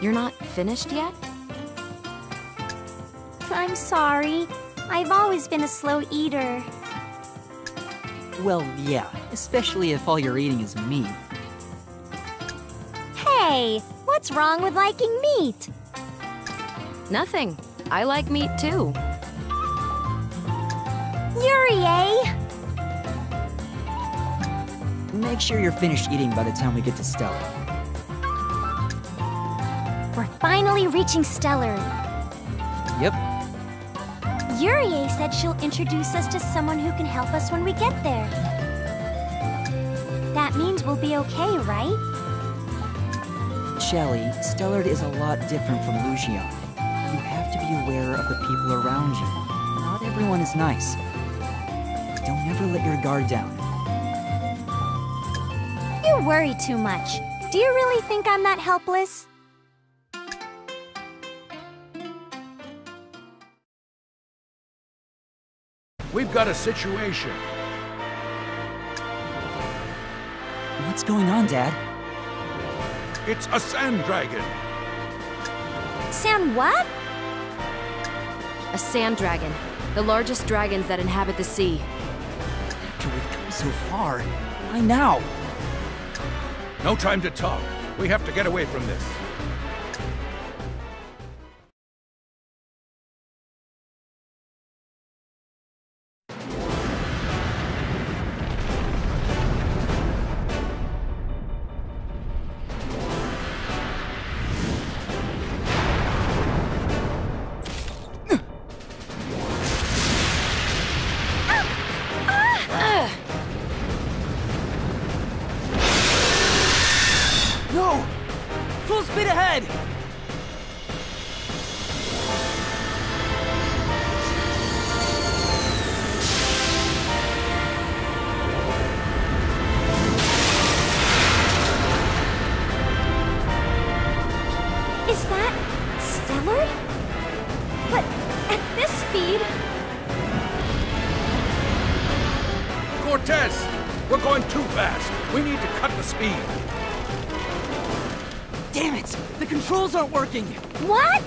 You're not finished yet? I'm sorry. I've always been a slow eater. Well, yeah, especially if all you're eating is meat. Hey, what's wrong with liking meat? Nothing. I like meat too. Yurie! Make sure you're finished eating by the time we get to Stellar. We're finally reaching Stellar. Yep. Yurie said she'll introduce us to someone who can help us when we get there. That means we'll be okay, right? Shallie, Stellard is a lot different from Lucian. You have to be aware of the people around you. Not everyone is nice. Don't ever let your guard down. You worry too much. Do you really think I'm that helpless? We've got a situation. What's going on, Dad? It's a sand dragon. Sand what? A sand dragon. The largest dragons that inhabit the sea. After we've come so far, why now? No time to talk. We have to get away from this. No! Full speed ahead! Is that Stellar? But at this speed... Cortez! We're going too fast. We need to cut the speed. Damn it! The controls aren't working! What?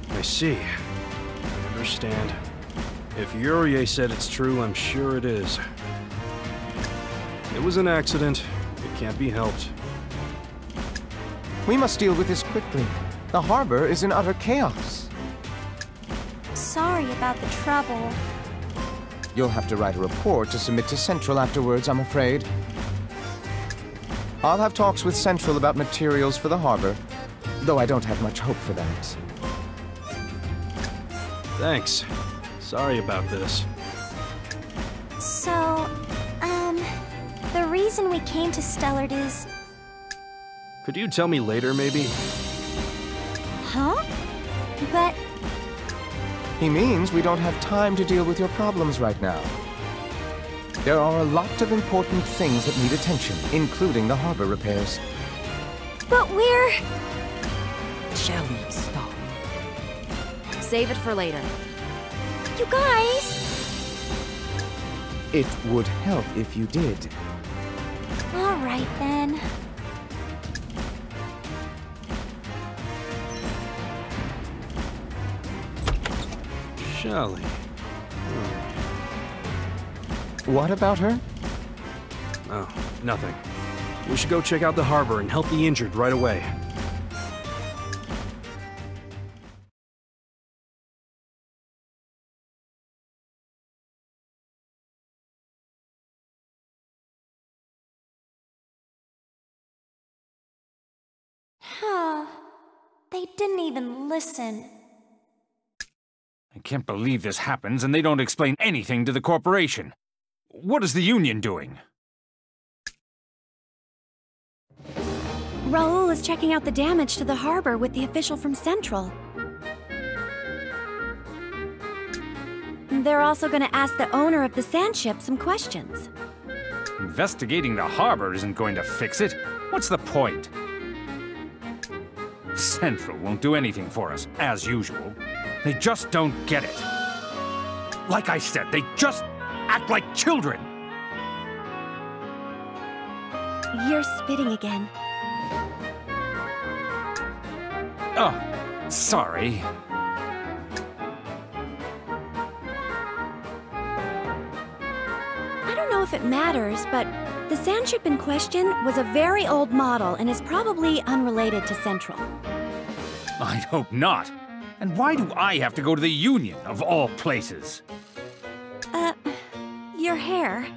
I see. I understand. If Yurie said it's true, I'm sure it is. It was an accident. It can't be helped. We must deal with this quickly. The harbor is in utter chaos. Sorry about the trouble. You'll have to write a report to submit to Central afterwards, I'm afraid. I'll have talks with Central about materials for the harbor, though I don't have much hope for that. Thanks. Sorry about this. So, the reason we came to Stellard is... Could you tell me later, maybe? Huh? But... He means we don't have time to deal with your problems right now. There are a lot of important things that need attention, including the harbor repairs. But we're... Shallie, stop. Save it for later. You guys... It would help if you did. All right, then. Shallie. What about her? Oh, nothing. We should go check out the harbor and help the injured right away. Huh. They didn't even listen. I can't believe this happens and they don't explain anything to the corporation. What is the Union doing? Raoul is checking out the damage to the harbor with the official from Central. They're also going to ask the owner of the sand ship some questions. Investigating the harbor isn't going to fix it. What's the point? Central won't do anything for us, as usual. They just don't get it. Like I said, they just act like children. You're spitting again. Oh, sorry. I don't know if it matters, but the sand ship in question was a very old model and is probably unrelated to Central. I'd hope not. And why do I have to go to the Union, of all places? Your hair.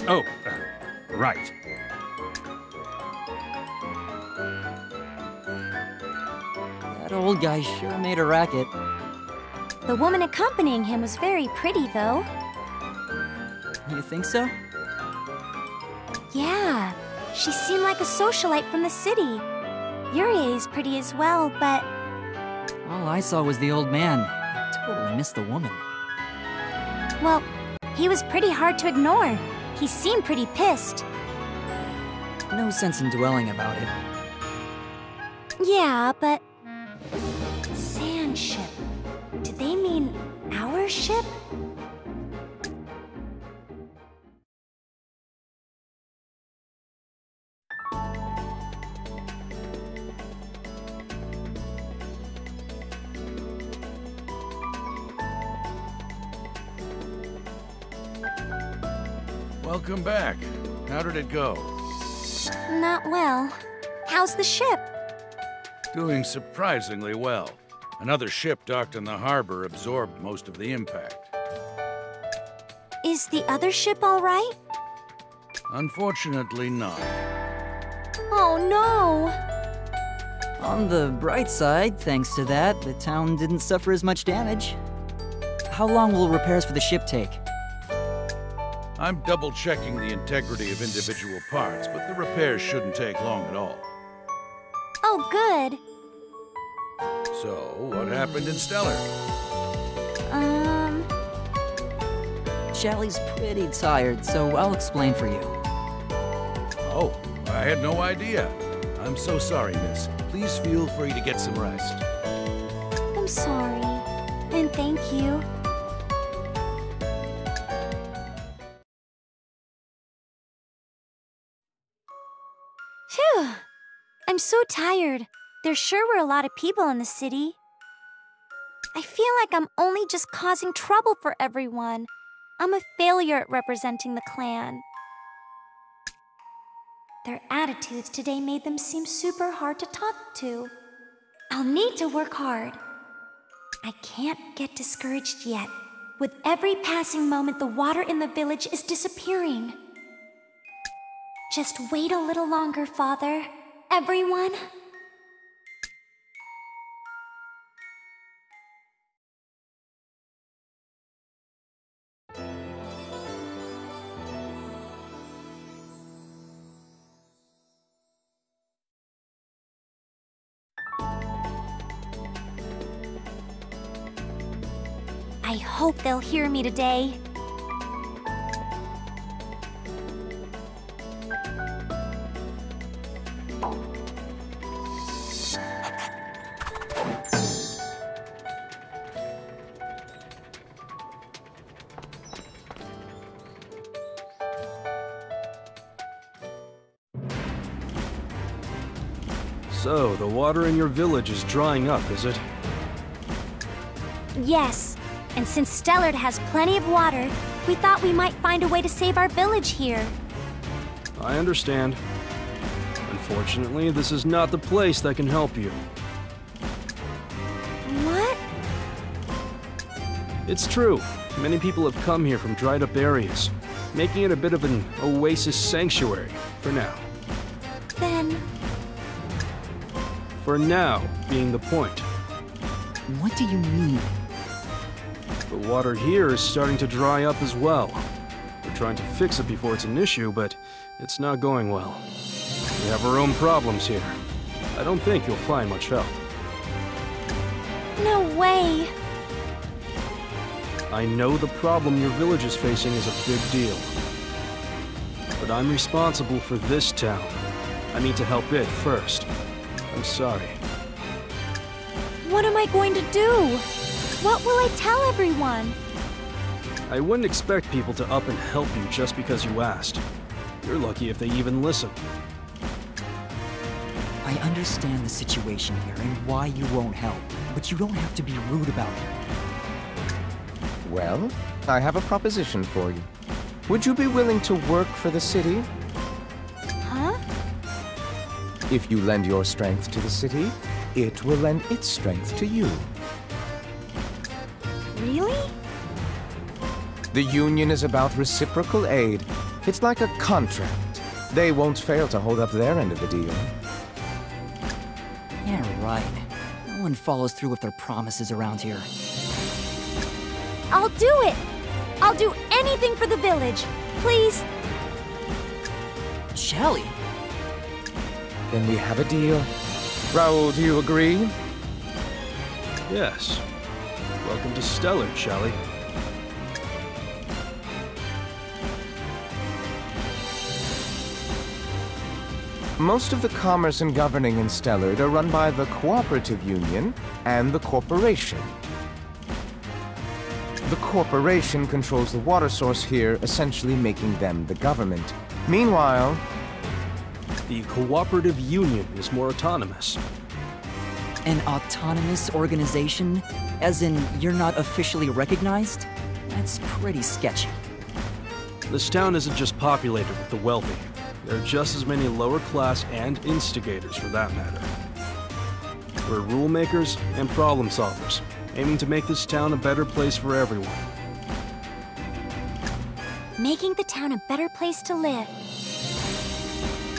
Oh, right. That old guy sure made a racket. The woman accompanying him was very pretty, though. You think so? Yeah, she seemed like a socialite from the city. Yurie's pretty as well, but... All I saw was the old man. I totally missed the woman. well, he was pretty hard to ignore. He seemed pretty pissed. No sense in dwelling about it. Yeah, but... Sand ship. Did they mean our ship? Welcome back. How did it go? Not well. How's the ship? Doing surprisingly well. Another ship docked in the harbor absorbed most of the impact. Is the other ship all right? Unfortunately not. Oh no! On the bright side, thanks to that, the town didn't suffer as much damage. How long will repairs for the ship take? I'm double-checking the integrity of individual parts, but the repairs shouldn't take long at all. Oh, good. So, what happened in Stellar? Shallie's pretty tired, so I'll explain for you. Oh, I had no idea. I'm so sorry, miss. Please feel free to get some rest. I'm sorry. And thank you. Phew! I'm so tired. There sure were a lot of people in the city. I feel like I'm only just causing trouble for everyone. I'm a failure at representing the clan. Their attitudes today made them seem super hard to talk to. I'll need to work hard. I can't get discouraged yet. With every passing moment, the water in the village is disappearing. Just wait a little longer, Father. Everyone. I hope they'll hear me today. So, the water in your village is drying up, is it? Yes, and since Stellard has plenty of water, we thought we might find a way to save our village here. I understand. Unfortunately, this is not the place that can help you. What? It's true. Many people have come here from dried up areas, making it a bit of an oasis sanctuary for now. Then... For now being the point. What do you mean? The water here is starting to dry up as well. We're trying to fix it before it's an issue, but it's not going well. We have our own problems here. I don't think you'll find much help. No way! I know the problem your village is facing is a big deal. But I'm responsible for this town. I need to help it first. I'm sorry. What am I going to do? What will I tell everyone? I wouldn't expect people to up and help you just because you asked. You're lucky if they even listen. I understand the situation here and why you won't help, but you don't have to be rude about it. Well, I have a proposition for you. Would you be willing to work for the city? Huh? If you lend your strength to the city, it will lend its strength to you. Really? The Union is about reciprocal aid. It's like a contract. They won't fail to hold up their end of the deal. Yeah, right. No one follows through with their promises around here. I'll do it! I'll do anything for the village. Please. Shallie? Then we have a deal. Raoul, do you agree? Yes. Welcome to Stellar, Shallie. Most of the commerce and governing in Stellard are run by the Cooperative Union and the Corporation. The Corporation controls the water source here, essentially making them the government. Meanwhile, The Cooperative Union is more autonomous. An autonomous organization? As in, you're not officially recognized? That's pretty sketchy. This town isn't just populated with the wealthy. There are just as many lower class and instigators for that matter. We're rule makers and problem solvers, aiming to make this town a better place for everyone. Making the town a better place to live.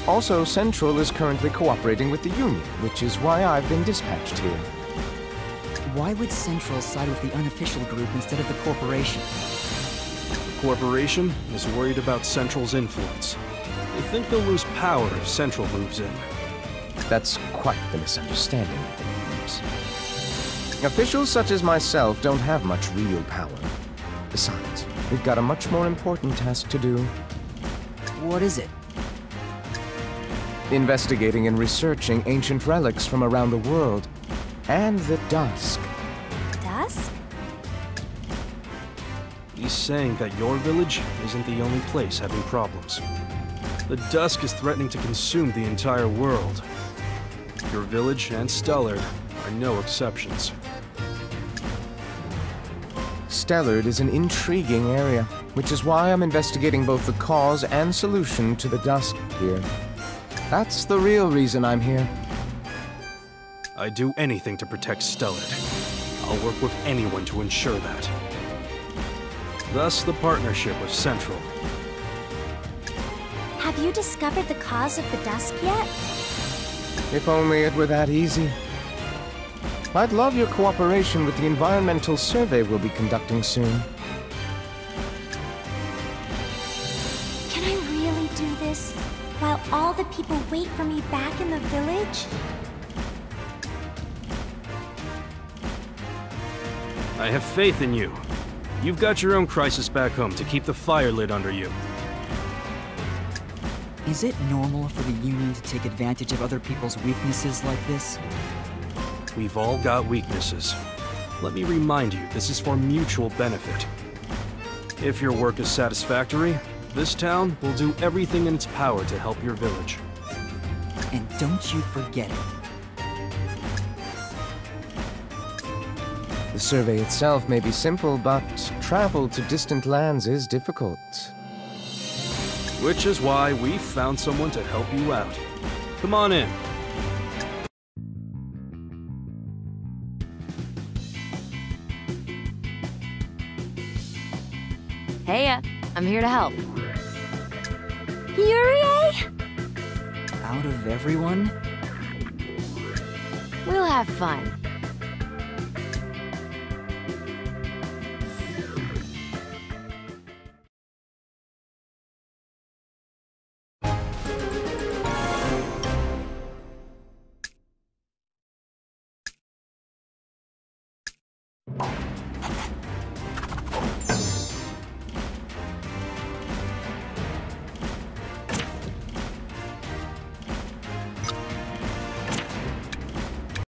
also Central is currently cooperating with the Union, which is why I've been dispatched here. Why would Central side with the unofficial group instead of the corporation? The corporation is worried about Central's influence. They think they'll lose power if Central moves in. That's quite the misunderstanding, it seems. Officials such as myself don't have much real power. Besides, we've got a much more important task to do. What is it? Investigating and researching ancient relics from around the world. And the Dusk. Dusk? He's saying that your village isn't the only place having problems. The Dusk is threatening to consume the entire world. Your village and Stellar are no exceptions. Stellard is an intriguing area, which is why I'm investigating both the cause and solution to the Dusk here. That's the real reason I'm here. I'd do anything to protect Stellard. I'll work with anyone to ensure that. Thus, the partnership with Central. Have you discovered the cause of the Dusk yet? If only it were that easy. I'd love your cooperation with the environmental survey we'll be conducting soon. Can I really do this while all the people wait for me back in the village? I have faith in you. You've got your own crisis back home to keep the fire lit under you. Is it normal for the Union to take advantage of other people's weaknesses like this? We've all got weaknesses. Let me remind you, this is for mutual benefit. If your work is satisfactory, this town will do everything in its power to help your village. And don't you forget it. The survey itself may be simple, but travel to distant lands is difficult. Which is why we found someone to help you out. Come on in. Heya, I'm here to help. Yurie? Out of everyone? We'll have fun.